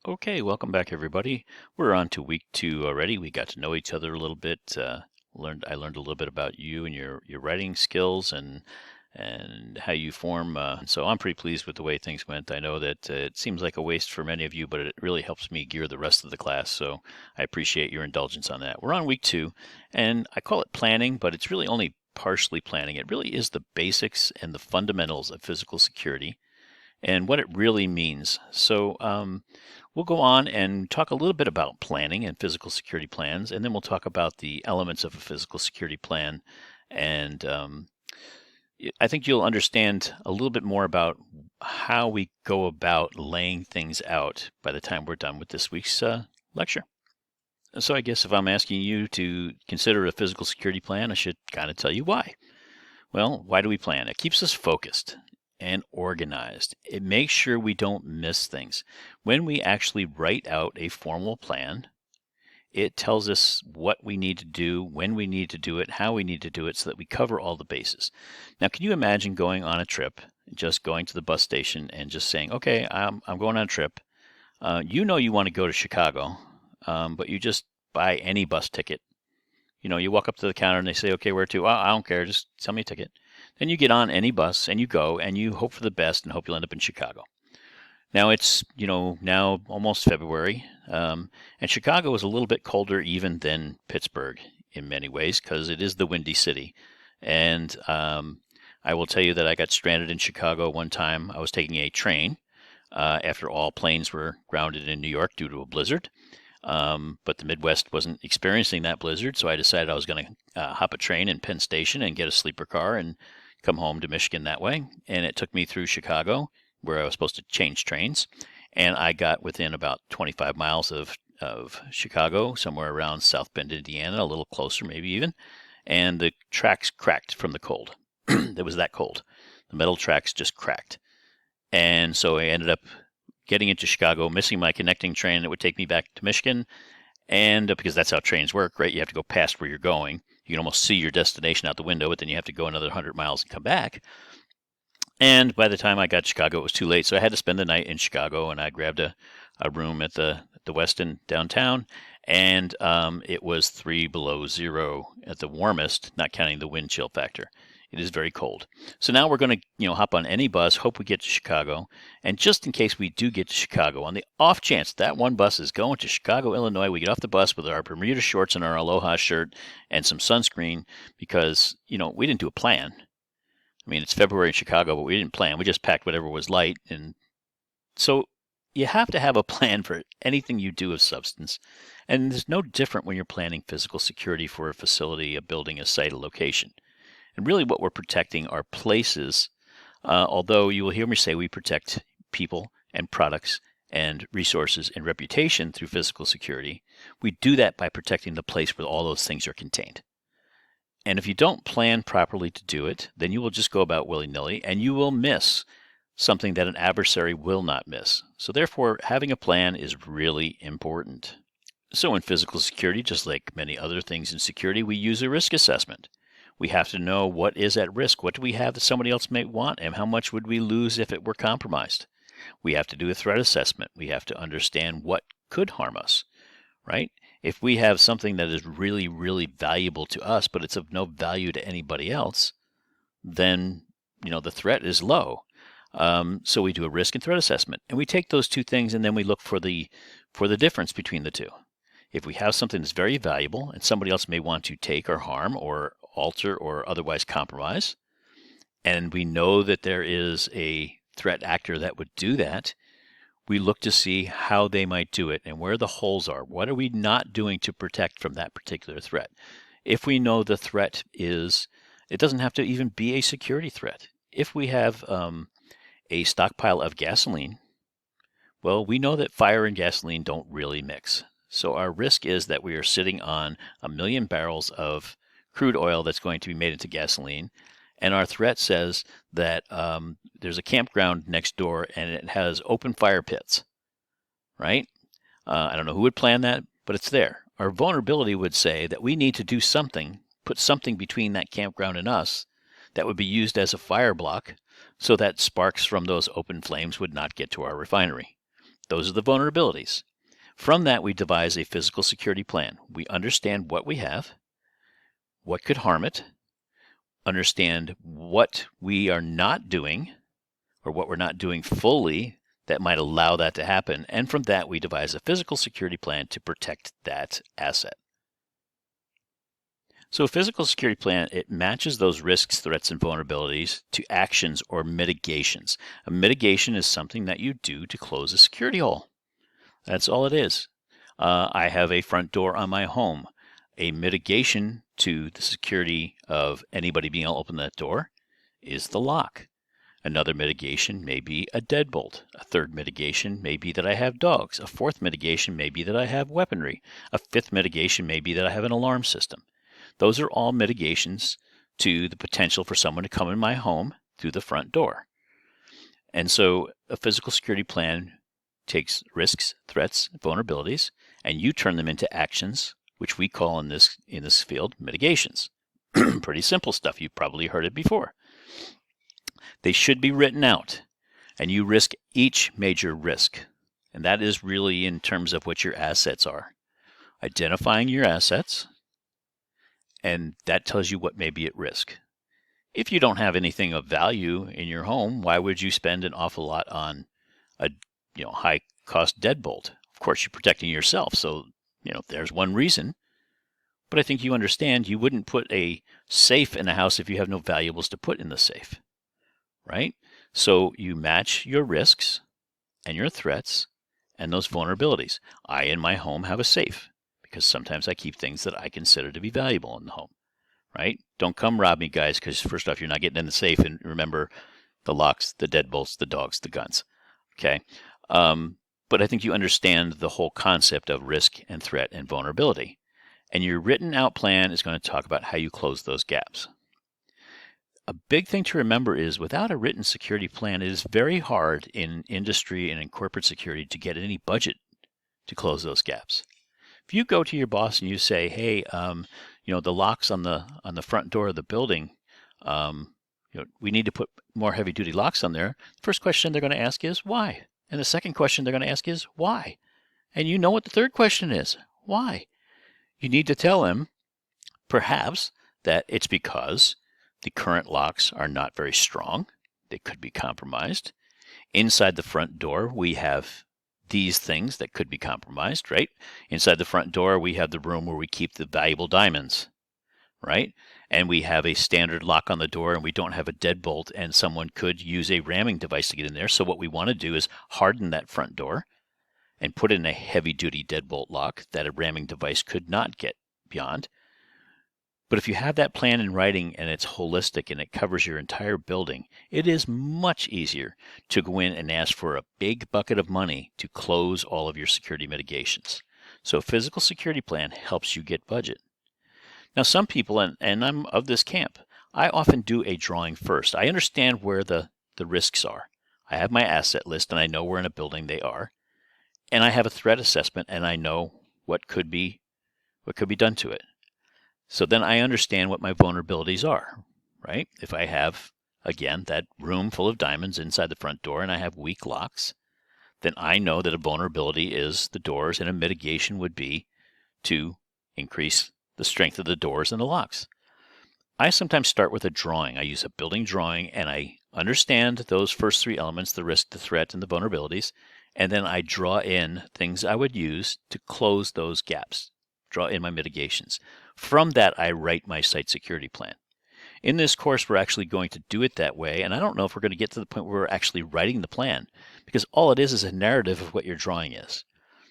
Okay, welcome back, everybody. We're on to week 2 already. We got to know each other a little bit. I learned a little bit about you and your writing skills and how you form. So I'm pretty pleased with the way things went. I know that it seems like a waste for many of you, but it really helps me gear the rest of the class. So I appreciate your indulgence on that. We're on week 2, and I call it planning, but it's really only partially planning. It really is the basics and the fundamentals of physical security and what it really means. So we'll go on and talk a little bit about planning and physical security plans, and then we'll talk about the elements of a physical security plan. And I think you'll understand a little bit more about how we go about laying things out by the time we're done with this week's lecture. So I guess if I'm asking you to consider a physical security plan, I should kind of tell you why. Well, why do we plan? It keeps us focused and organized. It makes sure we don't miss things. When we actually write out a formal plan, it tells us what we need to do, when we need to do it, how we need to do it, so that we cover all the bases. Now, can you imagine going on a trip, just going to the bus station and just saying, okay, I'm going on a trip. You know you want to go to Chicago, but you just buy any bus ticket. You walk up to the counter and they say, okay, where to? Oh, I don't care. Just sell me a ticket. Then you get on any bus and you go and you hope for the best and hope you'll end up in Chicago. Now it's, now almost February, and Chicago is a little bit colder even than Pittsburgh in many ways because it is the Windy City. And I will tell you that I got stranded in Chicago one time. I was taking a train after all planes were grounded in New York due to a blizzard. But the Midwest wasn't experiencing that blizzard, so I decided I was going to hop a train in Penn Station and get a sleeper car and come home to Michigan that way. And it took me through Chicago, where I was supposed to change trains, and I got within about 25 miles of Chicago, somewhere around South Bend, Indiana, a little closer maybe even, and the tracks cracked from the cold. It was that cold. The metal tracks just cracked. And so I ended up getting into Chicago, missing my connecting train that would take me back to Michigan. And because that's how trains work, right? You have to go past where you're going. You can almost see your destination out the window, but then you have to go another 100 miles and come back. And by the time I got to Chicago, it was too late. So I had to spend the night in Chicago, and I grabbed a room at the Westin downtown. And it was 3 below zero at the warmest, not counting the wind chill factor. It is very cold. So now we're going to, hop on any bus, hope we get to Chicago. And just in case we do get to Chicago, on the off chance that one bus is going to Chicago, Illinois, we get off the bus with our Bermuda shorts and our Aloha shirt and some sunscreen because, we didn't do a plan. I mean, it's February in Chicago, but we didn't plan. We just packed whatever was light. And so you have to have a plan for anything you do of substance. And it's no different when you're planning physical security for a facility, a building, a site, a location. And really what we're protecting are places, although you will hear me say we protect people and products and resources and reputation through physical security. We do that by protecting the place where all those things are contained. And if you don't plan properly to do it, then you will just go about willy-nilly and you will miss something that an adversary will not miss. So therefore, having a plan is really important. So in physical security, just like many other things in security, we use a risk assessment. We have to know what is at risk. What do we have that somebody else may want, and how much would we lose if it were compromised? We have to do a threat assessment. We have to understand what could harm us, right? If we have something that is really, really valuable to us, but it's of no value to anybody else, then, the threat is low. So we do a risk and threat assessment, and we take those two things and then we look for the difference between the two. If we have something that's very valuable and somebody else may want to take or harm or alter or otherwise compromise, and we know that there is a threat actor that would do that, we look to see how they might do it and where the holes are. What are we not doing to protect from that particular threat? If we know the threat is, it doesn't have to even be a security threat. If we have a stockpile of gasoline, well, we know that fire and gasoline don't really mix. So our risk is that we are sitting on 1 million barrels of crude oil that's going to be made into gasoline. And our threat says that there's a campground next door and it has open fire pits, right? I don't know who would plan that, but it's there. Our vulnerability would say that we need to do something, put something between that campground and us that would be used as a fire block so that sparks from those open flames would not get to our refinery. Those are the vulnerabilities. From that, we devise a physical security plan. We understand what we have, what could harm it, understand what we are not doing or what we're not doing fully that might allow that to happen. And from that, we devise a physical security plan to protect that asset. So a physical security plan, it matches those risks, threats, and vulnerabilities to actions or mitigations. A mitigation is something that you do to close a security hole. That's all it is. I have a front door on my home. A mitigation to the security of anybody being able to open that door is the lock. Another mitigation may be a deadbolt. A third mitigation may be that I have dogs. A fourth mitigation may be that I have weaponry. A fifth mitigation may be that I have an alarm system. Those are all mitigations to the potential for someone to come in my home through the front door. And so a physical security plan takes risks, threats, vulnerabilities, and you turn them into actions, which we call in this field mitigations. Pretty simple stuff. You've probably heard it before. They should be written out, and you risk each major risk. And that is really in terms of what your assets are. Identifying your assets, and that tells you what may be at risk. If you don't have anything of value in your home, why would you spend an awful lot on a high-cost deadbolt? Of course, you're protecting yourself, so there's one reason. But I think you understand you wouldn't put a safe in a house if you have no valuables to put in the safe, right? So you match your risks and your threats and those vulnerabilities. I, in my home, have a safe because sometimes I keep things that I consider to be valuable in the home, right? Don't come rob me, guys, because first off, you're not getting in the safe. And remember, the locks, the deadbolts, the dogs, the guns, okay? But I think you understand the whole concept of risk and threat and vulnerability. And your written out plan is going to talk about how you close those gaps. A big thing to remember is without a written security plan, it is very hard in industry and in corporate security to get any budget to close those gaps. If you go to your boss and you say, hey, the locks on the front door of the building, we need to put more heavy duty locks on there. The first question they're going to ask is why? And the second question they're going to ask is why? And you know what the third question is, why? You need to tell them perhaps that it's because the current locks are not very strong. They could be compromised. Inside the front door, we have these things that could be compromised, right? Inside the front door, we have the room where we keep the valuable diamonds, right? And we have a standard lock on the door, and we don't have a deadbolt, and someone could use a ramming device to get in there. So what we want to do is harden that front door and put in a heavy-duty deadbolt lock that a ramming device could not get beyond. But if you have that plan in writing and it's holistic and it covers your entire building, it is much easier to go in and ask for a big bucket of money to close all of your security mitigations. So a physical security plan helps you get budget. Now some people, and I'm of this camp, I often do a drawing first. I understand where the risks are. I have my asset list and I know where in a building they are. And I have a threat assessment and I know what could be done to it. So then I understand what my vulnerabilities are, right? If I have, again, that room full of diamonds inside the front door and I have weak locks, then I know that a vulnerability is the doors, and a mitigation would be to increase the strength of the doors and the locks. I sometimes start with a drawing. I use a building drawing and I understand those first three elements, the risk, the threat, and the vulnerabilities, and then I draw in things I would use to close those gaps, draw in my mitigations. From that, I write my site security plan. In this course, we're actually going to do it that way, and I don't know if we're going to get to the point where we're actually writing the plan, because all it is a narrative of what your drawing is.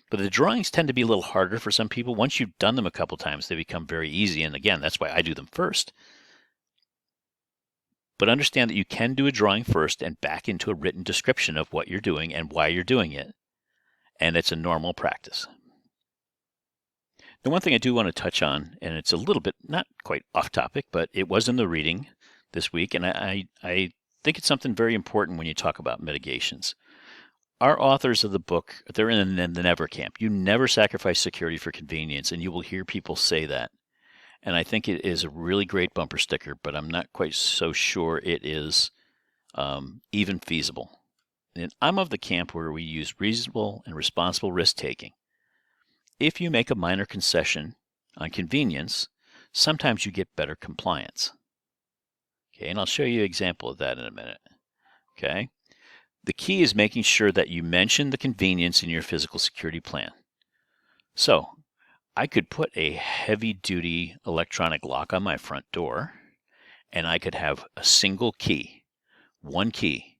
But the drawings tend to be a little harder for some people. Once you've done them a couple times, they become very easy, and again, that's why I do them first. But understand that you can do a drawing first and back into a written description of what you're doing and why you're doing it, and it's a normal practice. The one thing I do want to touch on, and it's a little bit not quite off topic, but it was in the reading this week, and I think it's something very important when you talk about mitigations. Our authors of the book, they're in the never camp. You never sacrifice security for convenience, and you will hear people say that. And I think it is a really great bumper sticker, but I'm not quite so sure it is even feasible. And I'm of the camp where we use reasonable and responsible risk-taking. If you make a minor concession on convenience, sometimes you get better compliance. Okay, and I'll show you an example of that in a minute. Okay, the key is making sure that you mention the convenience in your physical security plan. So I could put a heavy-duty electronic lock on my front door, and I could have a single key, one key.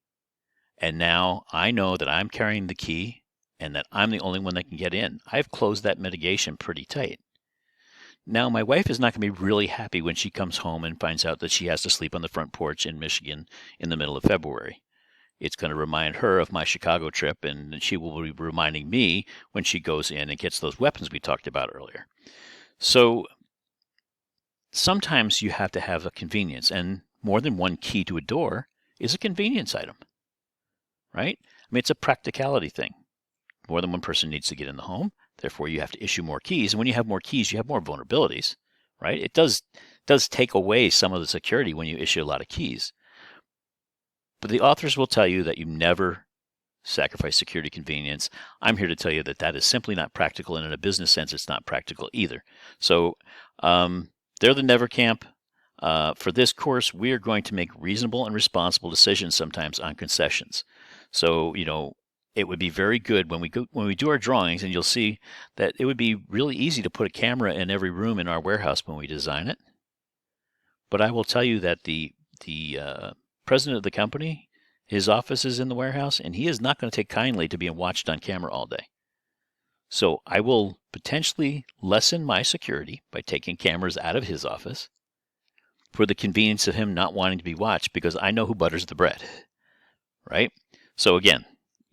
And now I know that I'm carrying the key and that I'm the only one that can get in. I've closed that mitigation pretty tight. Now, my wife is not going to be really happy when she comes home and finds out that she has to sleep on the front porch in Michigan in the middle of February. It's going to remind her of my Chicago trip, and she will be reminding me when she goes in and gets those weapons we talked about earlier. So sometimes you have to have a convenience, and more than one key to a door is a convenience item, right? I mean, it's a practicality thing. More than one person needs to get in the home. Therefore, you have to issue more keys. And when you have more keys, you have more vulnerabilities, right? It does take away some of the security when you issue a lot of keys. But the authors will tell you that you never sacrifice security convenience. I'm here to tell you that that is simply not practical, and in a business sense, it's not practical either. So they're the never camp. For this course, we are going to make reasonable and responsible decisions sometimes on concessions. So, it would be very good when we do our drawings, and you'll see that it would be really easy to put a camera in every room in our warehouse when we design it. But I will tell you that the president of the company, his office is in the warehouse, and he is not going to take kindly to being watched on camera all day. So I will potentially lessen my security by taking cameras out of his office for the convenience of him not wanting to be watched, because I know who butters the bread, right? So again,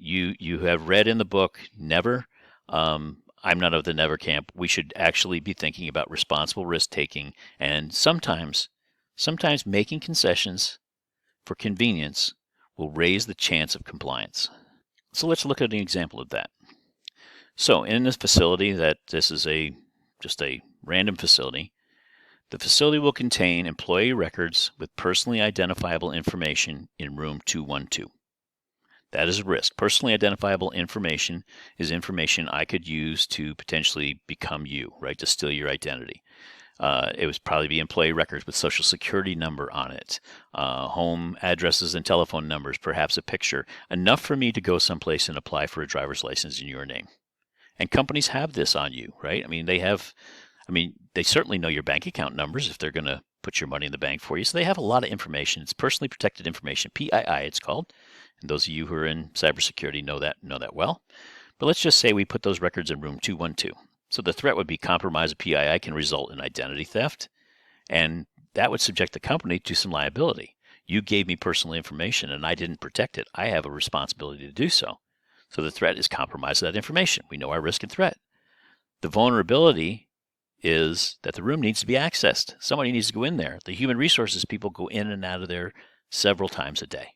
you have read in the book, never. I'm not of the never camp. We should actually be thinking about responsible risk-taking, and sometimes making concessions for convenience will raise the chance of compliance. So let's look at an example of that. So in this facility, this is just a random facility, the facility will contain employee records with personally identifiable information in room 212. That is a risk. Personally identifiable information is information I could use to potentially become you, right, to steal your identity. It would probably be employee records with social security number on it, home addresses and telephone numbers, perhaps a picture, enough for me to go someplace and apply for a driver's license in your name. And companies have this on you, right? They certainly know your bank account numbers if they're going to put your money in the bank for you. So they have a lot of information. It's personally protected information, PII it's called. And those of you who are in cybersecurity know that well. But let's just say we put those records in room 212. So the threat would be compromise of PII can result in identity theft, and that would subject the company to some liability. You gave me personal information and I didn't protect it. I have a responsibility to do so. So the threat is compromise of that information. We know our risk and threat. The vulnerability is that the room needs to be accessed. Somebody needs to go in there. The human resources people go in and out of there several times a day.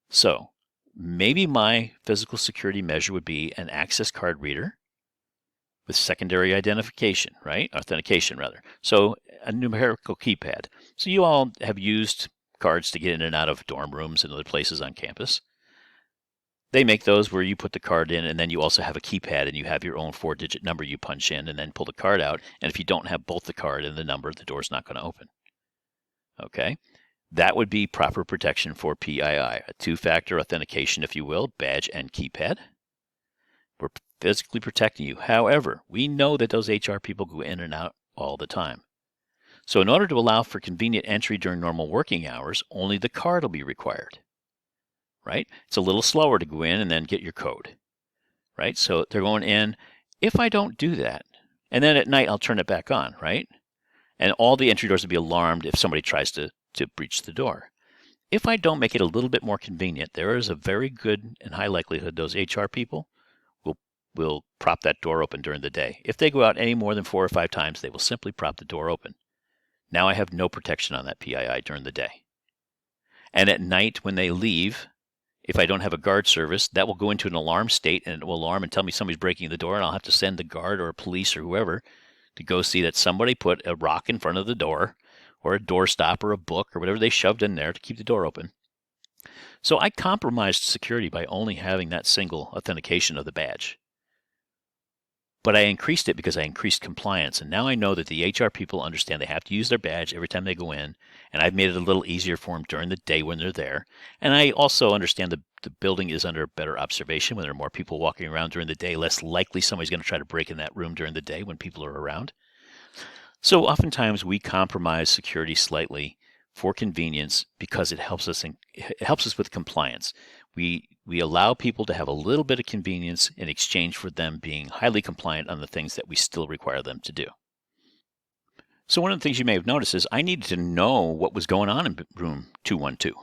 So maybe my physical security measure would be an access card reader with secondary identification, right? Authentication, rather. So a numerical keypad. So you all have used cards to get in and out of dorm rooms and other places on campus. They make those where you put the card in, and then you also have a keypad, and you have your own 4-digit number you punch in and then pull the card out. And if you don't have both the card and the number, the door's not going to open. Okay? That would be proper protection for PII, a two-factor authentication, if you will, badge and keypad. We're physically protecting you. However, we know that those HR people go in and out all the time. So in order to allow for convenient entry during normal working hours, only the card will be required, right? It's a little slower to go in and then get your code, right? So they're going in. If I don't do that, and then at night I'll turn it back on, right? And all the entry doors will be alarmed if somebody tries to breach the door. If I don't make it a little bit more convenient, there is a very good and high likelihood those HR people will prop that door open during the day. If they go out any more than 4 or 5 times, they will simply prop the door open. Now I have no protection on that PII during the day. And at night when they leave, if I don't have a guard service, that will go into an alarm state, and it will alarm and tell me somebody's breaking the door, and I'll have to send the guard or police or whoever to go see that somebody put a rock in front of the door or a doorstop or a book or whatever they shoved in there to keep the door open. So I compromised security by only having that single authentication of the badge. But I increased it because I increased compliance. And now I know that the HR people understand they have to use their badge every time they go in. And I've made it a little easier for them during the day when they're there. And I also understand the building is under better observation when there are more people walking around during the day. Less likely somebody's going to try to break in that room during the day when people are around. So oftentimes we compromise security slightly for convenience because it helps us with compliance. We allow people to have a little bit of convenience in exchange for them being highly compliant on the things that we still require them to do. So one of the things you may have noticed is I needed to know what was going on in room 212,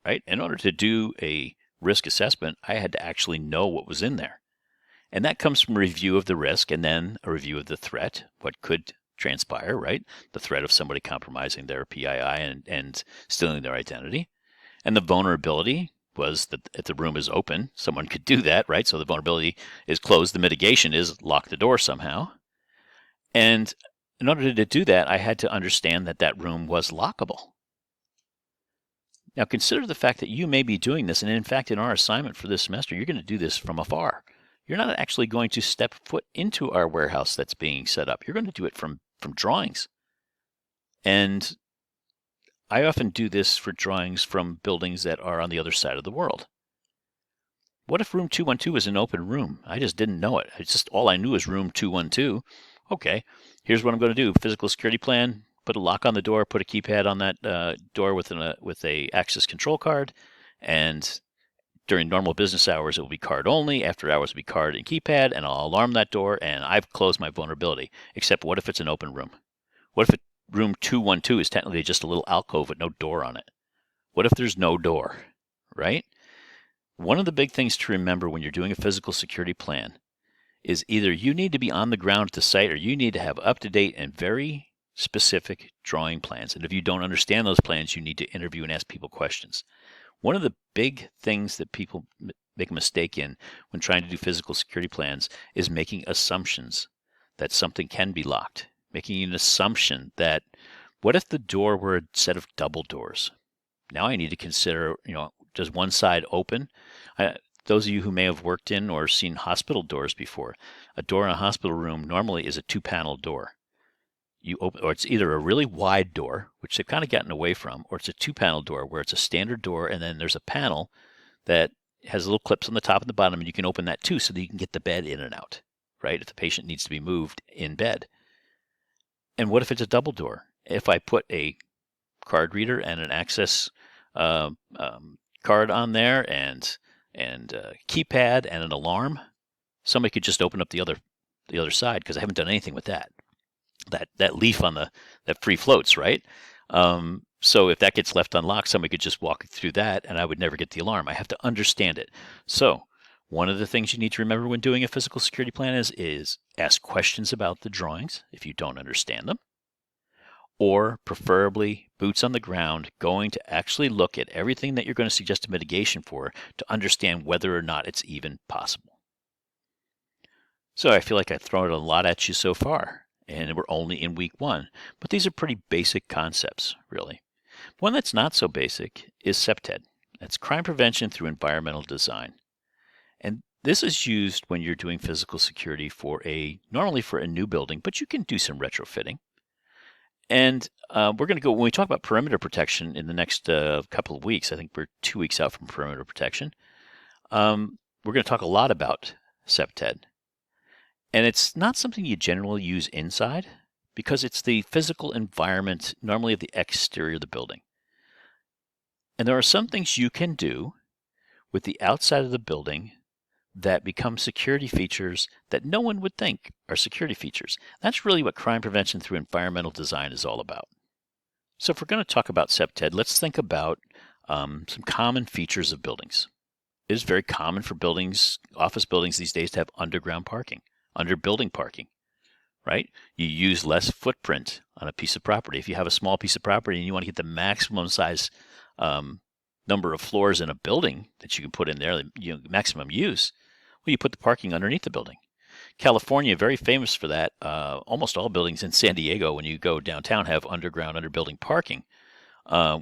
right? In order to do a risk assessment, I had to actually know what was in there. And that comes from a review of the risk and then a review of the threat, what could transpire, right? The threat of somebody compromising their PII and stealing their identity. And the vulnerability was that if the room is open, someone could do that, right? So the vulnerability is closed. The mitigation is lock the door somehow. And in order to do that, I had to understand that that room was lockable. Now consider the fact that you may be doing this, and in fact, in our assignment for this semester, you're going to do this from afar. You're not actually going to step foot into our warehouse that's being set up. You're going to do it from drawings. And I often do this for drawings from buildings that are on the other side of the world. What if room 212 is an open room? I just didn't know it. It's just all I knew is room 212. Okay, here's what I'm going to do. Physical security plan, put a lock on the door, put a keypad on that door with a access control card, and during normal business hours, it will be card only. After hours, it will be card and keypad, and I'll alarm that door, and I've closed my vulnerability. Except what if it's an open room? What if room 212 is technically just a little alcove with no door on it? What if there's no door, right? One of the big things to remember when you're doing a physical security plan is either you need to be on the ground at the site or you need to have up-to-date and very specific drawing plans. And if you don't understand those plans, you need to interview and ask people questions. One of the big things that people make a mistake in when trying to do physical security plans is making assumptions that something can be locked. Making an assumption that what if the door were a set of double doors? Now I need to consider, does one side open? Those of you who may have worked in or seen hospital doors before, a door in a hospital room normally is a 2-panel door. You open, or it's either a really wide door, which they've kind of gotten away from, or it's a 2-panel door where it's a standard door and then there's a panel that has little clips on the top and the bottom, and you can open that too so that you can get the bed in and out, right? If the patient needs to be moved in bed. And what if it's a double door? If I put a card reader and an access card on there and keypad and an alarm, somebody could just open up the other side because I haven't done anything with that. That leaf on that free floats, right? So if that gets left unlocked, somebody could just walk through that and I would never get the alarm. I have to understand it. So one of the things you need to remember when doing a physical security plan is ask questions about the drawings if you don't understand them, or preferably boots on the ground, going to actually look at everything that you're going to suggest a mitigation for to understand whether or not it's even possible. So I feel like I've thrown a lot at you so far, and we're only in week 1, but these are pretty basic concepts, really. One that's not so basic is CSS210. That's crime prevention through environmental design. And this is used when you're doing physical security normally for a new building, but you can do some retrofitting. And we're going to go, when we talk about perimeter protection in the next couple of weeks, I think we're 2 weeks out from perimeter protection, we're going to talk a lot about CSS210. And it's not something you generally use inside because it's the physical environment, normally of the exterior of the building. And there are some things you can do with the outside of the building that become security features that no one would think are security features. That's really what crime prevention through environmental design is all about. So if we're going to talk about CSS210, let's think about some common features of buildings. It is very common for office buildings these days to have underground parking, under building parking, right? You use less footprint on a piece of property. If you have a small piece of property and you want to get the maximum size number of floors in a building that you can put in there, maximum use, well, you put the parking underneath the building. California, very famous for that. Almost all buildings in San Diego, when you go downtown, have underground, under building parking.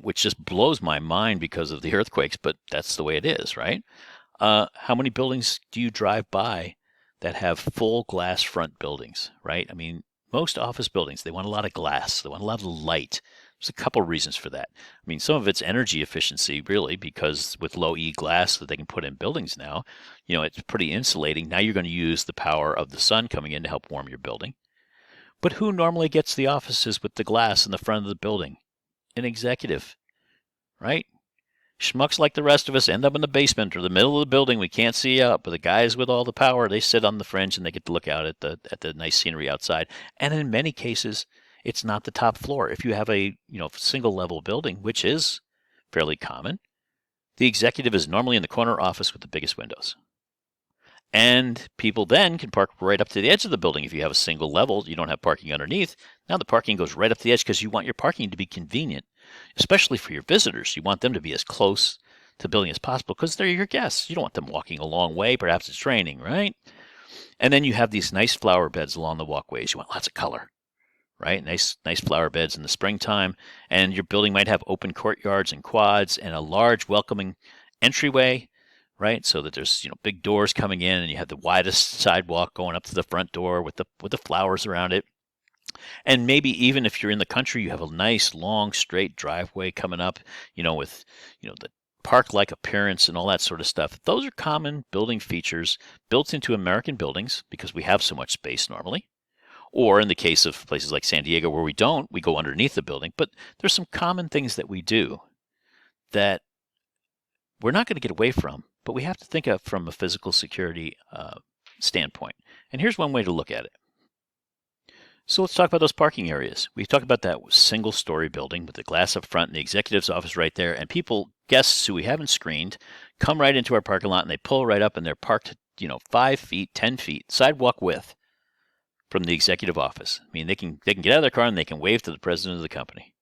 which just blows my mind because of the earthquakes, but that's the way it is, right? How many buildings do you drive by that have full glass front buildings, right? I mean, most office buildings, they want a lot of glass. They want a lot of light. There's a couple reasons for that. I mean, some of it's energy efficiency, really, because with low E glass that they can put in buildings now, it's pretty insulating. Now you're going to use the power of the sun coming in to help warm your building. But who normally gets the offices with the glass in the front of the building? An executive, right? Schmucks like the rest of us end up in the basement or the middle of the building. We can't see out, but the guys with all the power, they sit on the fringe and they get to look out at the nice scenery outside. And in many cases, it's not the top floor. If you have a single level building, which is fairly common, the executive is normally in the corner office with the biggest windows. And people then can park right up to the edge of the building. If you have a single level, you don't have parking underneath. Now the parking goes right up to the edge because you want your parking to be convenient, especially for your visitors. You want them to be as close to the building as possible because they're your guests. You don't want them walking a long way. Perhaps it's raining, right? And then you have these nice flower beds along the walkways. You want lots of color, right? Nice flower beds in the springtime. And your building might have open courtyards and quads and a large welcoming entryway, right? So that there's big doors coming in, and you have the widest sidewalk going up to the front door with the flowers around it. And maybe even if you're in the country, you have a nice long straight driveway coming up, with the park-like appearance and all that sort of stuff. Those are common building features built into American buildings because we have so much space normally. Or in the case of places like San Diego where we don't, we go underneath the building. But there's some common things that we do that we're not going to get away from, but we have to think of from a physical security standpoint. And here's one way to look at it. So let's talk about those parking areas. We talked about that single-story building with the glass up front and the executive's office right there, and guests who we haven't screened, come right into our parking lot and they pull right up and they're parked, 5 feet, 10 feet, sidewalk width from the executive office. I mean, they can get out of their car and they can wave to the president of the company.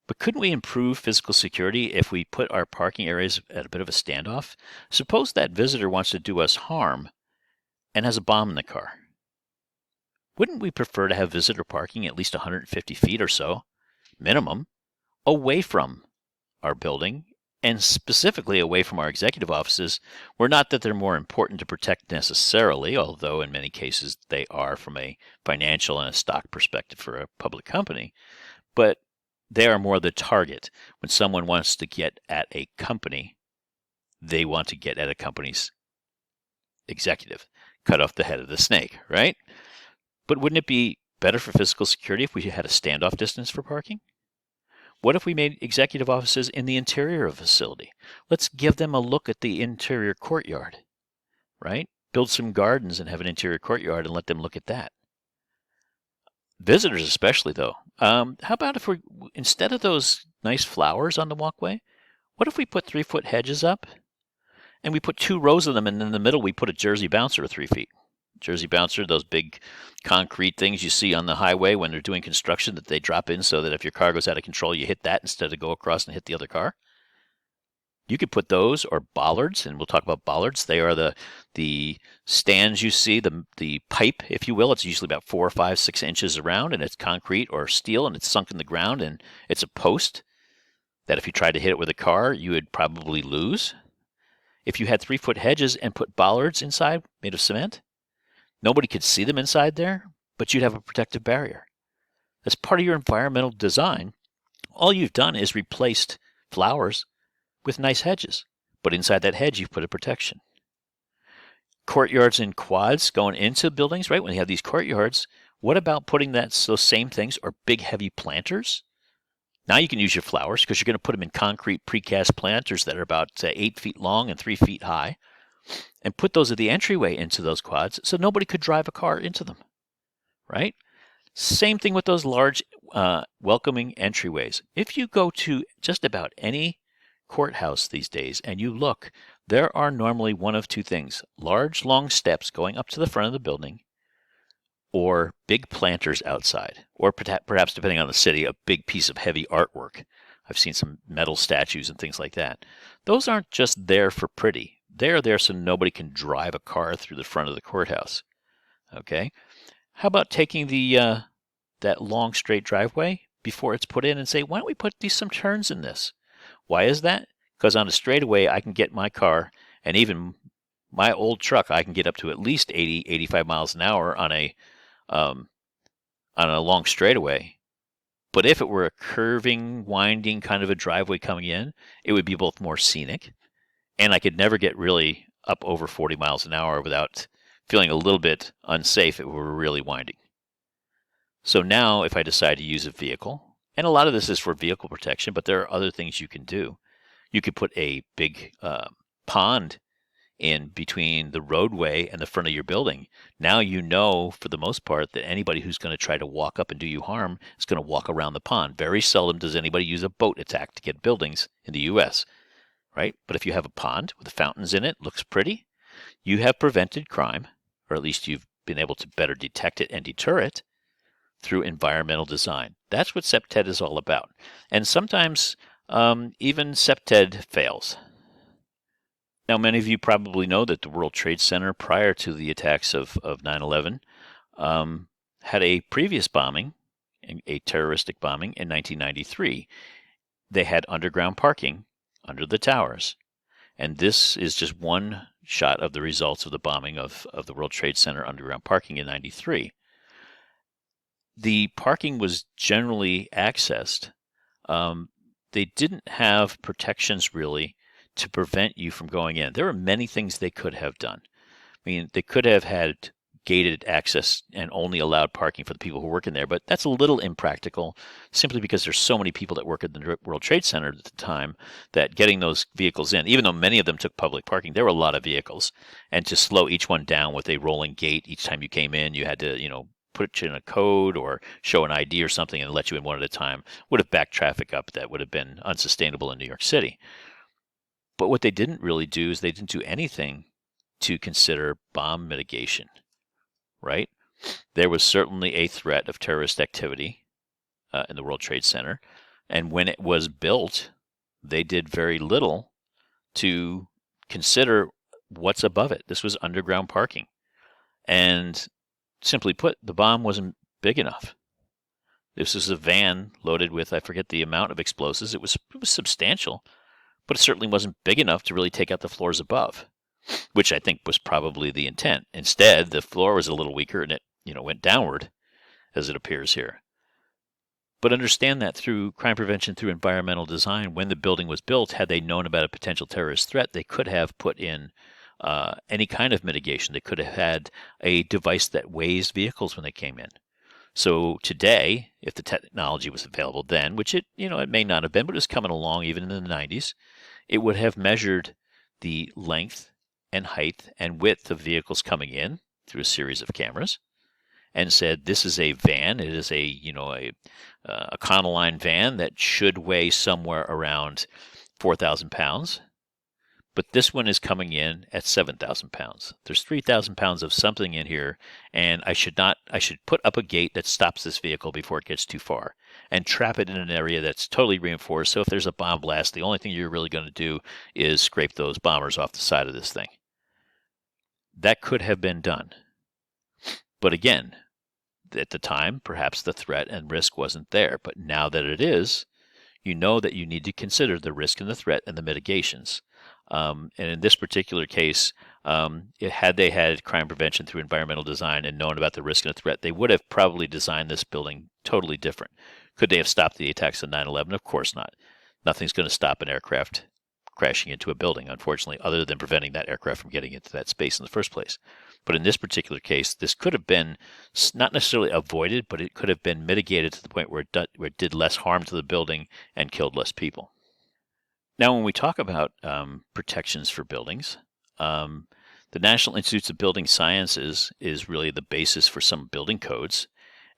But couldn't we improve physical security if we put our parking areas at a bit of a standoff? Suppose that visitor wants to do us harm and has a bomb in the car. Wouldn't we prefer to have visitor parking at least 150 feet or so, minimum, away from our building and specifically away from our executive offices? Where not that they're more important to protect necessarily, although in many cases they are from a financial and a stock perspective for a public company, but they are more the target. When someone wants to get at a company, they want to get at a company's executive, cut off the head of the snake, right? But wouldn't it be better for physical security if we had a standoff distance for parking? What if we made executive offices in the interior of a facility? Let's give them a look at the interior courtyard, right? Build some gardens and have an interior courtyard and let them look at that. Visitors especially, though. How about if instead of those nice flowers on the walkway, what if we put 3-foot hedges up and we put 2 rows of them, and in the middle we put a Jersey bouncer of 3 feet? Jersey bouncer, those big concrete things you see on the highway when they're doing construction that they drop in so that if your car goes out of control, you hit that instead of go across and hit the other car. You could put those or bollards, and we'll talk about bollards. They are the stands you see, the pipe, if you will. It's usually about 4, 5, 6 inches around, and it's concrete or steel, and it's sunk in the ground, and it's a post that if you tried to hit it with a car, you would probably lose. If you had 3-foot hedges and put bollards inside made of cement, nobody could see them inside there, but you'd have a protective barrier. As part of your environmental design, all you've done is replaced flowers with nice hedges, but inside that hedge you've put a protection. Courtyards and quads going into buildings, right? When you have these courtyards, what about putting those same things or big heavy planters? Now you can use your flowers because you're going to put them in concrete precast planters that are about 8 feet long and 3 feet high, and put those at the entryway into those quads so nobody could drive a car into them, right? Same thing with those large welcoming entryways. If you go to just about any courthouse these days and you look, there are normally one of 2 things: large, long steps going up to the front of the building, or big planters outside, or perhaps, depending on the city, a big piece of heavy artwork. I've seen some metal statues and things like that. Those aren't just there for pretty. They're there so nobody can drive a car through the front of the courthouse. Okay? How about taking that long straight driveway, before it's put in and say, why don't we put some turns in this? Why is that? Because on a straightaway, I can get my car, and even my old truck, I can get up to at least 80, 85 miles an hour on a long straightaway. But if it were a curving, winding kind of a driveway coming in, it would be both more scenic, and I could never get really up over 40 miles an hour without feeling a little bit unsafe if it were really winding. So now if I decide to use a vehicle, and a lot of this is for vehicle protection, but there are other things you can do. You could put a big pond in between the roadway and the front of your building. Now you know, for the most part, that anybody who's going to try to walk up and do you harm is going to walk around the pond. Very seldom does anybody use a boat attack to get buildings in the U.S., right? But if you have a pond with the fountains in it, looks pretty, you have prevented crime, or at least you've been able to better detect it and deter it through environmental design. That's what CSS210 is all about. And sometimes even CSS210 fails. Now, many of you probably know that the World Trade Center, prior to the attacks of 9/11, had a previous bombing, a terroristic bombing in 1993. They had underground parking under the towers. And this is just one shot of the results of the bombing of the World Trade Center underground parking in 93. The parking was generally accessed. They didn't have protections really to prevent you from going in. There were many things they could have done. I mean, they could have had gated access and only allowed parking for the people who work in there, but that's a little impractical simply because there's so many people that work at the World Trade Center at the time that getting those vehicles in, even though many of them took public parking, there were a lot of vehicles. And to slow each one down with a rolling gate each time you came in, you had to, put in a code or show an ID or something and let you in one at a time, would have backed traffic up. That would have been unsustainable in New York City. But what they didn't really do is they didn't do anything to consider bomb mitigation, right? There was certainly a threat of terrorist activity in the World Trade Center. And when it was built, they did very little to consider what's above it. This was underground parking. And simply put, the bomb wasn't big enough. This is a van loaded with, I forget the amount of explosives. It was substantial, but it certainly wasn't big enough to really take out the floors above, which I think was probably the intent. Instead, the floor was a little weaker and it, went downward, as it appears here. But understand that through crime prevention, through environmental design, when the building was built, had they known about a potential terrorist threat, they could have put in any kind of mitigation. They could have had a device that weighs vehicles when they came in. So today, if the technology was available then, which it may not have been, but it was coming along even in the 90s, it would have measured the length and height and width of vehicles coming in through a series of cameras and said, this is a van. It is a Econoline van that should weigh somewhere around 4,000 pounds. But this one is coming in at 7,000 pounds. There's 3,000 pounds of something in here, and I should put up a gate that stops this vehicle before it gets too far and trap it in an area that's totally reinforced. So if there's a bomb blast, the only thing you're really going to do is scrape those bombers off the side of this thing. That could have been done. But again, at the time, perhaps the threat and risk wasn't there. But now that it is, you know that you need to consider the risk and the threat and the mitigations. And in this particular case, had they had crime prevention through environmental design and known about the risk and the threat, they would have probably designed this building totally different. Could they have stopped the attacks on 9/11? Of course not. Nothing's going to stop an aircraft crashing into a building, unfortunately, other than preventing that aircraft from getting into that space in the first place. But in this particular case, this could have been not necessarily avoided, but it could have been mitigated to the point where it did less harm to the building and killed less people. Now, when we talk about protections for buildings, the National Institutes of Building Sciences is really the basis for some building codes.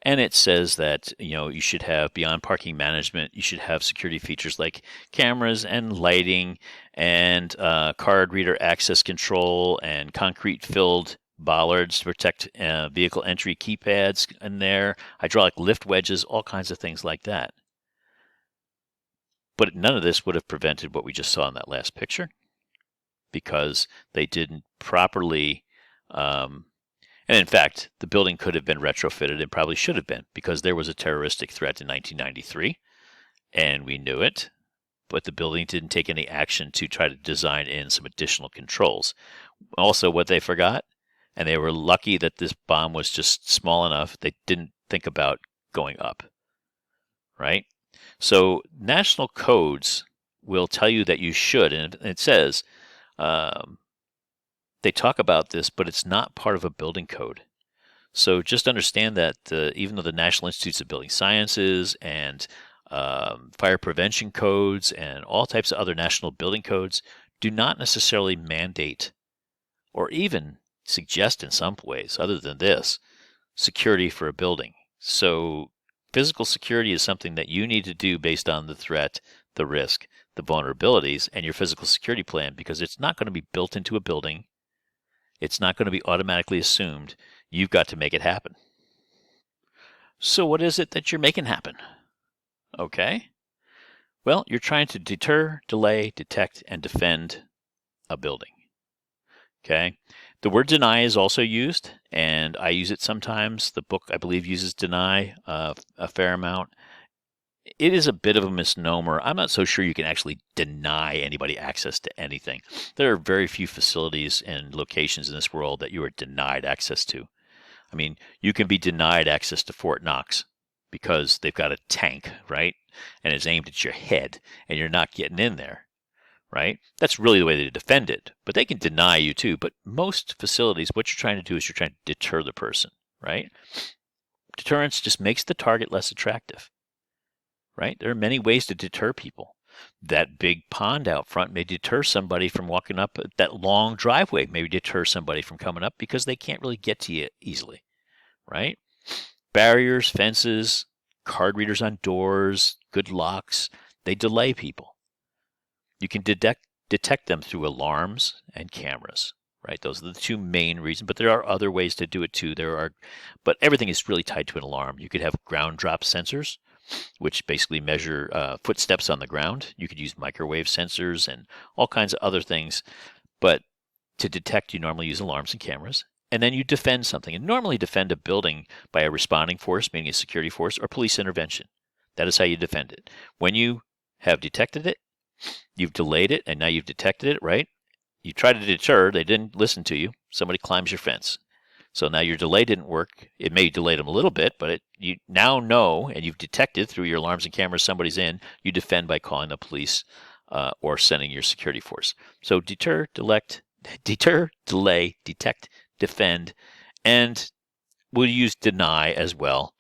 And it says that, you should have, beyond parking management, you should have security features like cameras and lighting and card reader access control and concrete-filled bollards to protect vehicle entry keypads in there, hydraulic lift wedges, all kinds of things like that. But none of this would have prevented what we just saw in that last picture because they didn't properly And in fact, the building could have been retrofitted and probably should have been, because there was a terroristic threat in 1993 and we knew it, but the building didn't take any action to try to design in some additional controls. Also, what they forgot, and they were lucky that this bomb was just small enough, they didn't think about going up, right? So national codes will tell you that you should, and it says, they talk about this, but it's not part of a building code. So just understand that even though the National Institutes of Building Sciences and fire prevention codes and all types of other national building codes do not necessarily mandate or even suggest in some ways, other than this, security for a building. So physical security is something that you need to do based on the threat, the risk, the vulnerabilities, and your physical security plan, because it's not going to be built into a building. It's not going to be automatically assumed. You've got to make it happen. So what is it that you're making happen? Okay. Well, you're trying to deter, delay, detect, and defend a building. Okay. The word deny is also used, and I use it sometimes. The book, I believe, uses deny a fair amount. It is a bit of a misnomer. I'm not so sure you can actually deny anybody access to anything. There are very few facilities and locations in this world that you are denied access to. I mean, you can be denied access to Fort Knox because they've got a tank, right? And it's aimed at your head, and you're not getting in there, right? That's really the way they defend it. But they can deny you too. But most facilities, what you're trying to do is you're trying to deter the person, right? Deterrence just makes the target less attractive, right? There are many ways to deter people. That big pond out front may deter somebody from walking up. That long driveway may deter somebody from coming up because they can't really get to you easily, right? Barriers, fences, card readers on doors, good locks, they delay people. You can detect them through alarms and cameras, right? Those are the two main reasons, but there are other ways to do it too. But everything is really tied to an alarm. You could have ground drop sensors, which basically measure footsteps on the ground. You could use microwave sensors and all kinds of other things. But to detect, you normally use alarms and cameras. And then you defend something. And normally defend a building by a responding force, meaning a security force, or police intervention. That is how you defend it. When you have detected it, you've delayed it, and now you've detected it, right? You try to deter, they didn't listen to you. Somebody climbs your fence. So now your delay didn't work. It may delay them a little bit, but you now know, and you've detected through your alarms and cameras somebody's in. You defend by calling the police or sending your security force. So deter, delay, detect, defend, and we'll use deny as well,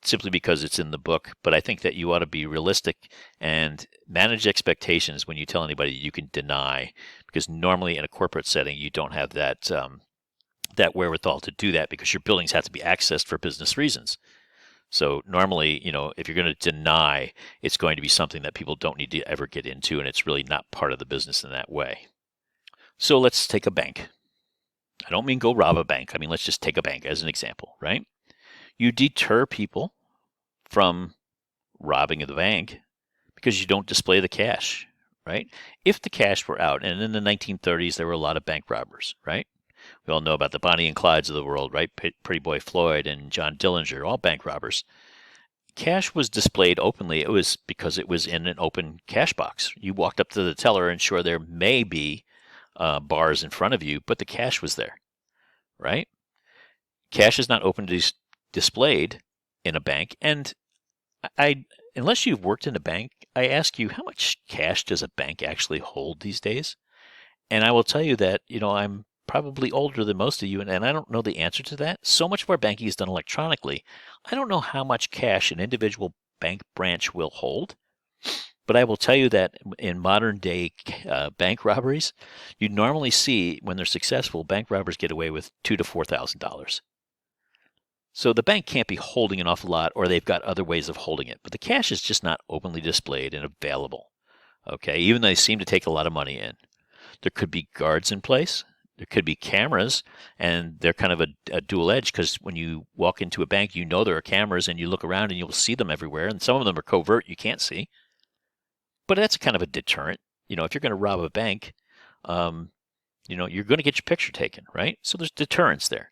simply because it's in the book. But I think that you ought to be realistic and manage expectations when you tell anybody you can deny, because normally in a corporate setting you don't have that that wherewithal to do that, because your buildings have to be accessed for business reasons. So normally, if you're going to deny, it's going to be something that people don't need to ever get into, and it's really not part of the business in that way. So let's take a bank. I don't mean go rob a bank. I mean, let's just take a bank as an example, right? You deter people from robbing the bank because you don't display the cash, right? If the cash were out, and in the 1930s there were a lot of bank robbers, right? We all know about the Bonnie and Clydes of the world, right? Pretty Boy Floyd and John Dillinger, all bank robbers. Cash was displayed openly. It was because it was in an open cash box. You walked up to the teller, and sure, there may be bars in front of you, but the cash was there, right? Cash is not openly displayed in a bank. And unless you've worked in a bank, I ask you, how much cash does a bank actually hold these days? And I will tell you that, I'm probably older than most of you, and I don't know the answer to that. So much of our banking is done electronically. I don't know how much cash an individual bank branch will hold, but I will tell you that in modern day bank robberies, you normally see, when they're successful, bank robbers get away with $2,000 to $4,000. So the bank can't be holding an awful lot, or they've got other ways of holding it. But the cash is just not openly displayed and available. Okay, even though they seem to take a lot of money in. There could be guards in place. There could be cameras, and they're kind of a dual edge, because when you walk into a bank, there are cameras, and you look around and you'll see them everywhere, and some of them are covert, you can't see. But that's kind of a deterrent. If you're going to rob a bank, you're going to get your picture taken, right? So there's deterrence there.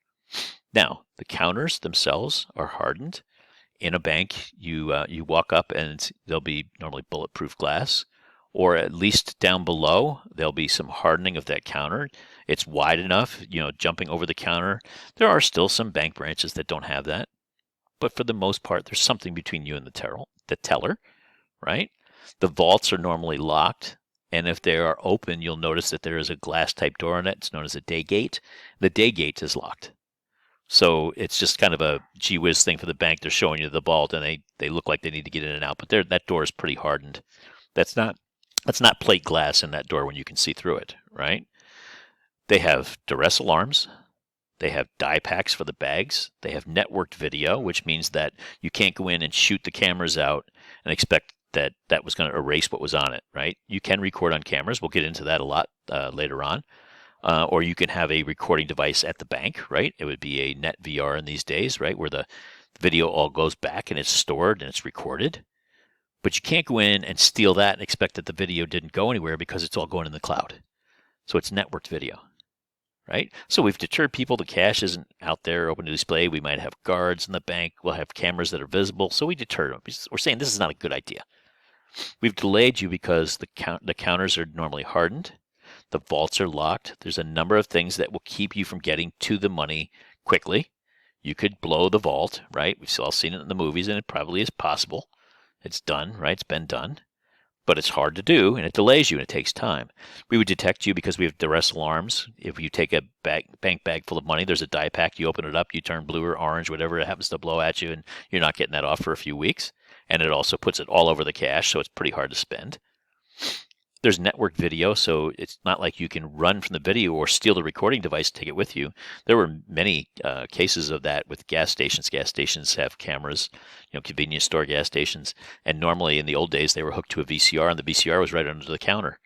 Now, the counters themselves are hardened. In a bank, you walk up and there'll be normally bulletproof glass, or at least down below there'll be some hardening of that counter. It's wide enough, jumping over the counter. There are still some bank branches that don't have that, but for the most part, there's something between you and the teller, right? The vaults are normally locked, and if they are open, you'll notice that there is a glass type door on it. It's known as a day gate. The day gate is locked. So it's just kind of a gee whiz thing for the bank. They're showing you the vault, and they look like they need to get in and out, but that door is pretty hardened. That's not plate glass in that door when you can see through it, right? They have duress alarms. They have die packs for the bags. They have networked video, which means that you can't go in and shoot the cameras out and expect that was going to erase what was on it, right? You can record on cameras. We'll get into that a lot later on. Or you can have a recording device at the bank, right? It would be a net VR in these days, right? Where the video all goes back and it's stored and it's recorded. But you can't go in and steal that and expect that the video didn't go anywhere because it's all going in the cloud. So it's networked video, right? So we've deterred people. The cash isn't out there open to display. We might have guards in the bank. We'll have cameras that are visible. So we deter them. We're saying this is not a good idea. We've delayed you because the counters are normally hardened. The vaults are locked. There's a number of things that will keep you from getting to the money quickly. You could blow the vault, right? We've all seen it in the movies, and it probably is possible. It's done, right? It's been done. But it's hard to do, and it delays you, and it takes time. We would detect you because we have duress alarms. If you take a bank bag full of money, there's a die pack. You open it up, you turn blue or orange, whatever it happens to blow at you, and you're not getting that off for a few weeks. And it also puts it all over the cash, so it's pretty hard to spend. There's networked video, so it's not like you can run from the video or steal the recording device and take it with you. There were many cases of that with gas stations. Gas stations have cameras, convenience store gas stations, and normally in the old days they were hooked to a VCR, and the VCR was right under the counter.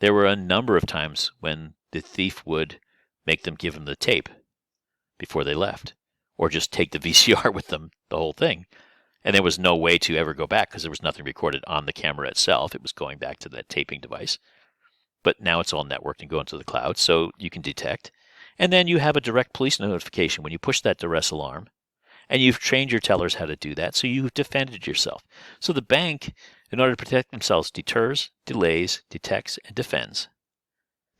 There were a number of times when the thief would make them give them the tape before they left, or just take the VCR with them, the whole thing. And there was no way to ever go back because there was nothing recorded on the camera itself. It was going back to that taping device. But now it's all networked and going to the cloud, so you can detect. And then you have a direct police notification when you push that duress alarm. And you've trained your tellers how to do that, so you've defended yourself. So the bank, in order to protect themselves, deters, delays, detects, and defends.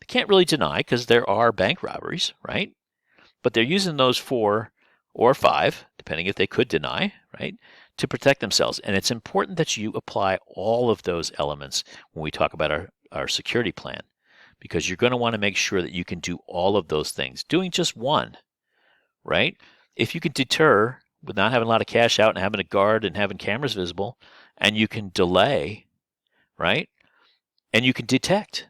They can't really deny because there are bank robberies, right? But they're using those 4 or 5, depending if they could deny, right, to protect themselves. And it's important that you apply all of those elements when we talk about our security plan, because you're going to want to make sure that you can do all of those things. Doing just one, right? If you can deter with not having a lot of cash out and having a guard and having cameras visible, and you can delay, right? And you can detect.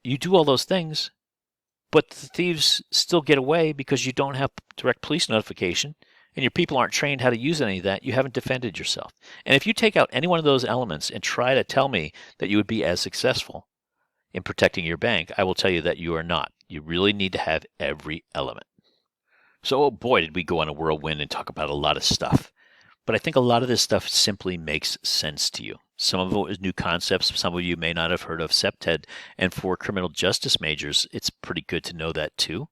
You do all those things, but the thieves still get away because you don't have direct police notification and your people aren't trained how to use any of that. You haven't defended yourself. And if you take out any one of those elements and try to tell me that you would be as successful in protecting your bank, I will tell you that you are not. You really need to have every element. So, oh boy, did we go on a whirlwind and talk about a lot of stuff. But I think a lot of this stuff simply makes sense to you. Some of it is new concepts. Some of you may not have heard of CSS210. And for criminal justice majors, it's pretty good to know that too,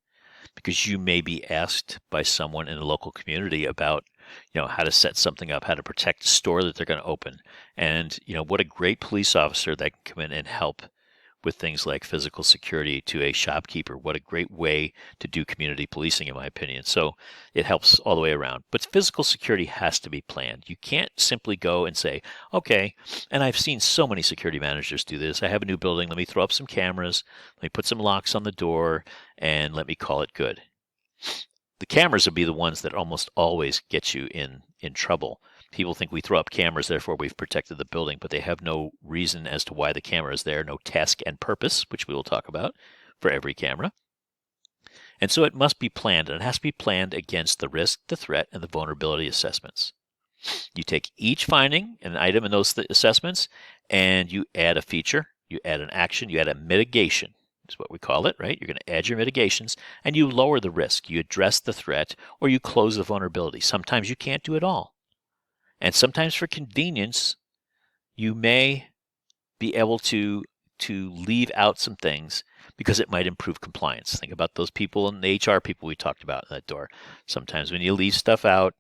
because you may be asked by someone in the local community about, how to set something up, how to protect a store that they're going to open. And, what a great police officer that can come in and help with things like physical security to a shopkeeper. What a great way to do community policing, in my opinion. So it helps all the way around. But physical security has to be planned. You can't simply go and say, okay, and I've seen so many security managers do this. I have a new building. Let me throw up some cameras. Let me put some locks on the door and let me call it good. The cameras will be the ones that almost always get you in trouble. People think we throw up cameras, therefore we've protected the building, but they have no reason as to why the camera is there, no task and purpose, which we will talk about for every camera. And so it must be planned, and it has to be planned against the risk, the threat, and the vulnerability assessments. You take each finding, an item in those assessments, and you add a feature, you add an action, you add a mitigation. Is what we call it, right? You're going to add your mitigations, and you lower the risk. You address the threat, or you close the vulnerability. Sometimes you can't do it all. And sometimes for convenience, you may be able to to leave out some things because it might improve compliance. Think about those people and the HR people we talked about in that door. Sometimes when you leave stuff out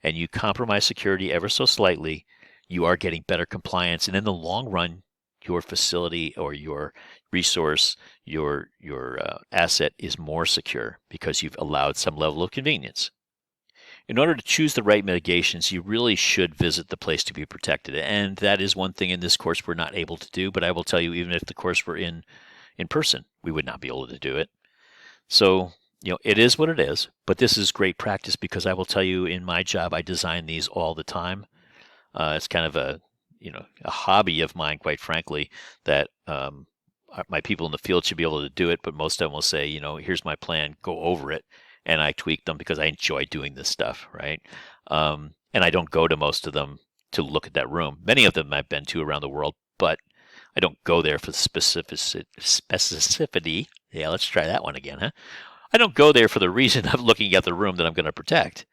and you compromise security ever so slightly, you are getting better compliance. And in the long run, your facility or your resource, your asset is more secure because you've allowed some level of convenience. In order to choose the right mitigations, you really should visit the place to be protected. And that is one thing in this course we're not able to do, but I will tell you, even if the course were in person, we would not be able to do it. So, it is what it is, but this is great practice because I will tell you, in my job, I design these all the time. It's kind of a hobby of mine, quite frankly, that my people in the field should be able to do it, but most of them will say, here's my plan, go over it. And I tweak them because I enjoy doing this stuff, right? And I don't go to most of them to look at that room. Many of them I've been to around the world, but I don't go there for specificity. Yeah, let's try that one again, huh? I don't go there for the reason of looking at the room that I'm going to protect.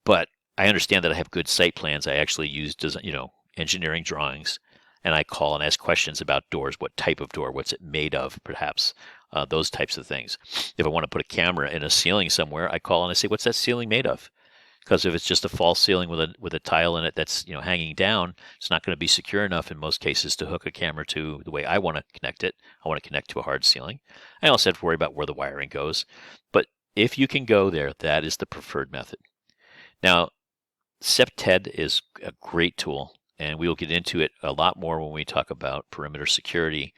But I understand that I have good site plans. I actually use engineering drawings, and I call and ask questions about doors. What type of door? What's it made of, perhaps? Those types of things. If I want to put a camera in a ceiling somewhere, I call and I say, what's that ceiling made of? Because if it's just a false ceiling with a tile in it that's hanging down, it's not going to be secure enough in most cases to hook a camera to the way I want to connect it. I want to connect to a hard ceiling. I also have to worry about where the wiring goes. But if you can go there, that is the preferred method. Now, CSS210 is a great tool, and we will get into it a lot more when we talk about perimeter security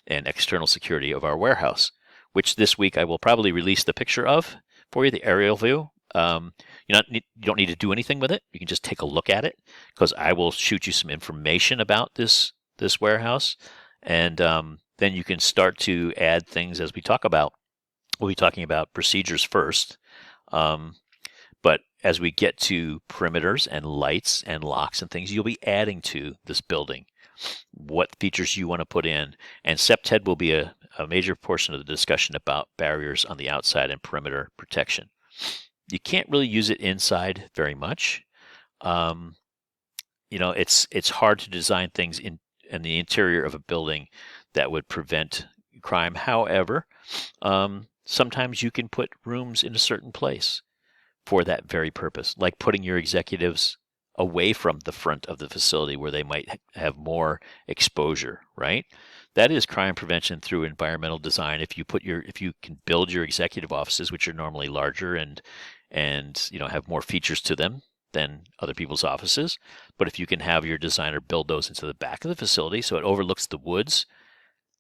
and external security of our warehouse, which this week I will probably release the picture of for you, the aerial view. You don't need to do anything with it. You can just take a look at it because I will shoot you some information about this warehouse, and then you can start to add things as we talk about. We'll be talking about procedures first, but as we get to perimeters and lights and locks and things, you'll be adding to this building what features you want to put in. And CSS210 will be a major portion of the discussion about barriers on the outside and perimeter protection. You can't really use it inside very much. It's hard to design things in the interior of a building that would prevent crime. However, sometimes you can put rooms in a certain place for that very purpose, like putting your executives away from the front of the facility where they might have more exposure, right? That is crime prevention through environmental design. If you can build your executive offices, which are normally larger and have more features to them than other people's offices, but if you can have your designer build those into the back of the facility so it overlooks the woods,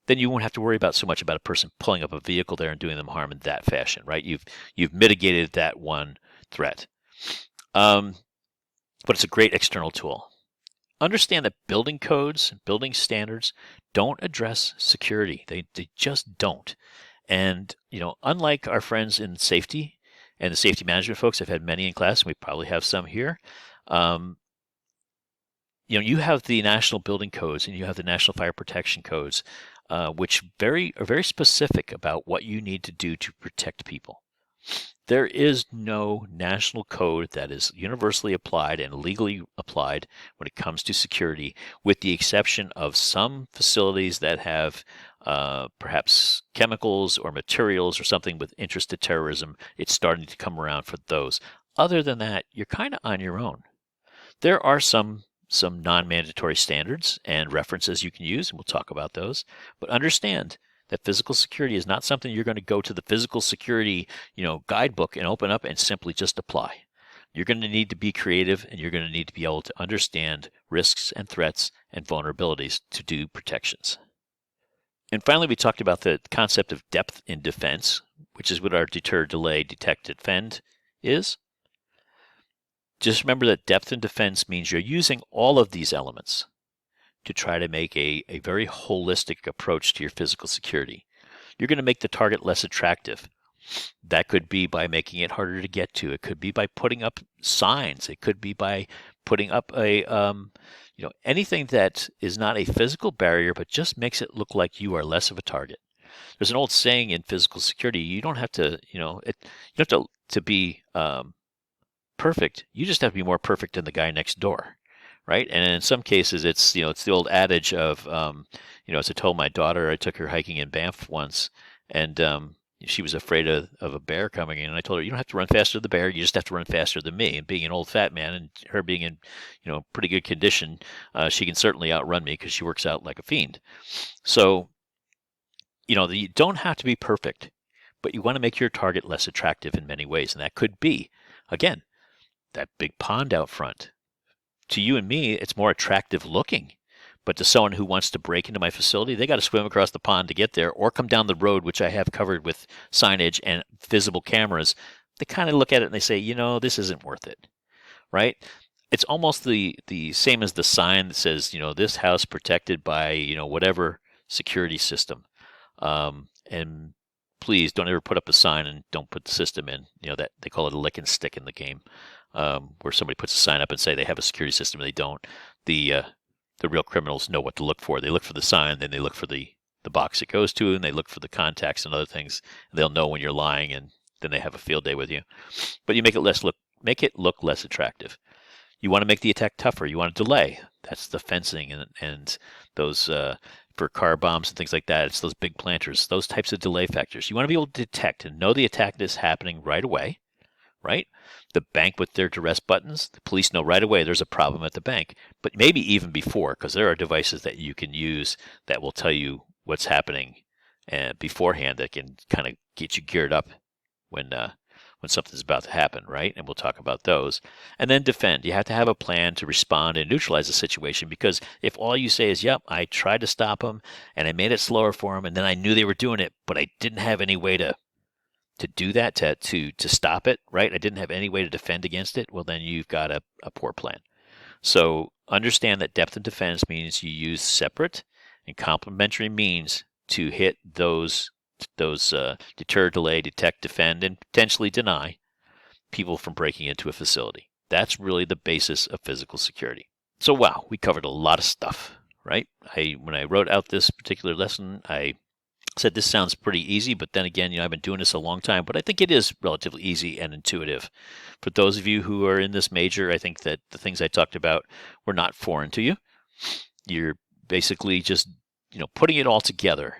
then you won't have to worry about so much about a person pulling up a vehicle there and doing them harm in that fashion, right? You've mitigated that one threat. But it's a great external tool. Understand that building codes and building standards don't address security. They just don't. And, unlike our friends in safety and the safety management folks, I've had many in class, and we probably have some here. You have the national building codes and you have the national fire protection codes, which are very specific about what you need to do to protect people. There is no national code that is universally applied and legally applied when it comes to security, with the exception of some facilities that have perhaps chemicals or materials or something with interest to terrorism. It's starting to come around for those. Other than that, you're kind of on your own. There are some non-mandatory standards and references you can use, and we'll talk about those. But understand that physical security is not something you're going to go to the physical security, guidebook and open up and simply just apply. You're going to need to be creative, and you're going to need to be able to understand risks and threats and vulnerabilities to do protections. And finally, we talked about the concept of depth in defense, which is what our deter, delay, detect, defend is. Just remember that depth in defense means you're using all of these elements to try to make a very holistic approach to your physical security. You're going to make the target less attractive. That could be by making it harder to get to. It could be by putting up signs. It could be by putting up anything that is not a physical barrier, but just makes it look like you are less of a target. There's an old saying in physical security: you don't have to, to be perfect. You just have to be more perfect than the guy next door. right? And in some cases, it's it's the old adage of as I told my daughter, I took her hiking in Banff once, and she was afraid of a bear coming in, and I told her, you don't have to run faster than the bear, you just have to run faster than me. And being an old fat man, and her being in pretty good condition, she can certainly outrun me because she works out like a fiend. So you don't have to be perfect, but you want to make your target less attractive in many ways, and that could be, again, that big pond out front. To you and me, it's more attractive looking. But to someone who wants to break into my facility, they got to swim across the pond to get there, or come down the road, which I have covered with signage and visible cameras. They kind of look at it and they say, this isn't worth it, right? It's almost the same as the sign that says, this house protected by, whatever security system. And please don't ever put up a sign and don't put the system in. That they call it a lick and stick in the game, where somebody puts a sign up and say they have a security system and they don't. The real criminals know what to look for. They look for the sign, then they look for the box it goes to, and they look for the contacts and other things. And they'll know when you're lying, and then they have a field day with you. But you make it look less attractive. You want to make the attack tougher. You want to delay. That's the fencing and those for car bombs and things like that. It's those big planters, those types of delay factors. You want to be able to detect and know the attack is happening right away, right? The bank with their duress buttons, the police know right away there's a problem at the bank, but maybe even before, because there are devices that you can use that will tell you what's happening beforehand that can kind of get you geared up when something's about to happen, right? And we'll talk about those. And then defend. You have to have a plan to respond and neutralize the situation, because if all you say is, yep, I tried to stop them and I made it slower for them, and then I knew they were doing it, but I didn't have any way to do that, to stop it, right? I didn't have any way to defend against it. Well, then you've got a poor plan. So understand that depth of defense means you use separate and complementary means to hit those deter, delay, detect, defend, and potentially deny people from breaking into a facility. That's really the basis of physical security. So wow, we covered a lot of stuff, right? When I wrote out this particular lesson, I said this sounds pretty easy, but then again, I've been doing this a long time, but I think it is relatively easy and intuitive. For those of you who are in this major, I think that the things I talked about were not foreign to you. You're basically just, putting it all together.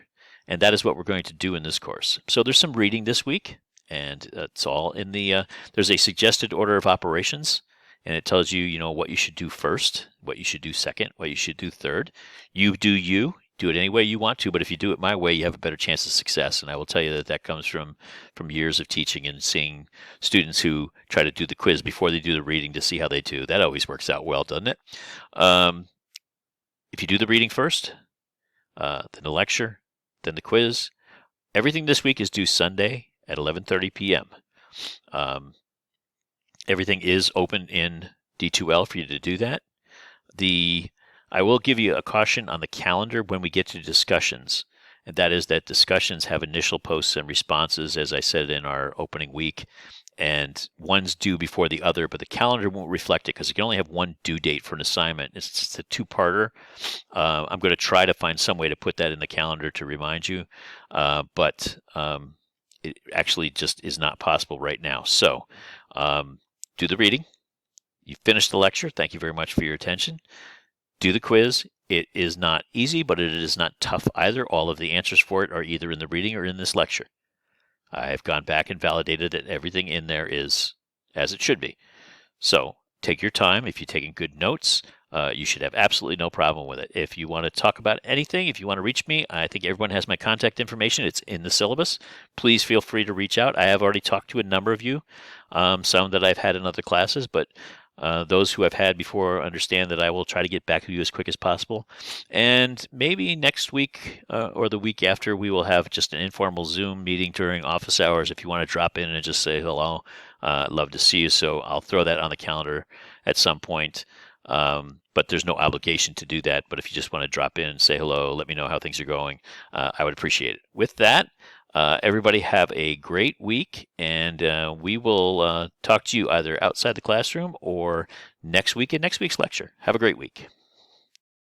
And that is what we're going to do in this course. So there's some reading this week, and it's all in there's a suggested order of operations, and it tells you, what you should do first, what you should do second, what you should do third. You do it any way you want to, but if you do it my way, you have a better chance of success. And I will tell you that comes from years of teaching and seeing students who try to do the quiz before they do the reading to see how they do. That always works out well, doesn't it? If you do the reading first, then the lecture, then the quiz. Everything this week is due Sunday at 11:30 p.m. Everything is open in D2L for you to do that. I will give you a caution on the calendar when we get to discussions, and that is that discussions have initial posts and responses, as I said in our opening week, and one's due before the other, but the calendar won't reflect it because you can only have one due date for an assignment. It's just a two-parter. I'm going to try to find some way to put that in the calendar to remind you, but it actually just is not possible right now. So do the reading. You finished the lecture. Thank you very much for your attention. Do the quiz. It is not easy, but it is not tough either. All of the answers for it are either in the reading or in this lecture. I've gone back and validated that everything in there is as it should be. So take your time. If you're taking good notes, you should have absolutely no problem with it. If you want to talk about anything, if you want to reach me, I think everyone has my contact information. It's in the syllabus. Please feel free to reach out. I have already talked to a number of you, some that I've had in other classes, but those who I've had before understand that I will try to get back to you as quick as possible. And maybe next week or the week after, we will have just an informal Zoom meeting during office hours if you want to drop in and just say hello. Love to see you. So I'll throw that on the calendar at some point. But there's no obligation to do that. But if you just want to drop in and say hello, let me know how things are going, I would appreciate it. With that, everybody have a great week, and we will talk to you either outside the classroom or next week in next week's lecture. Have a great week.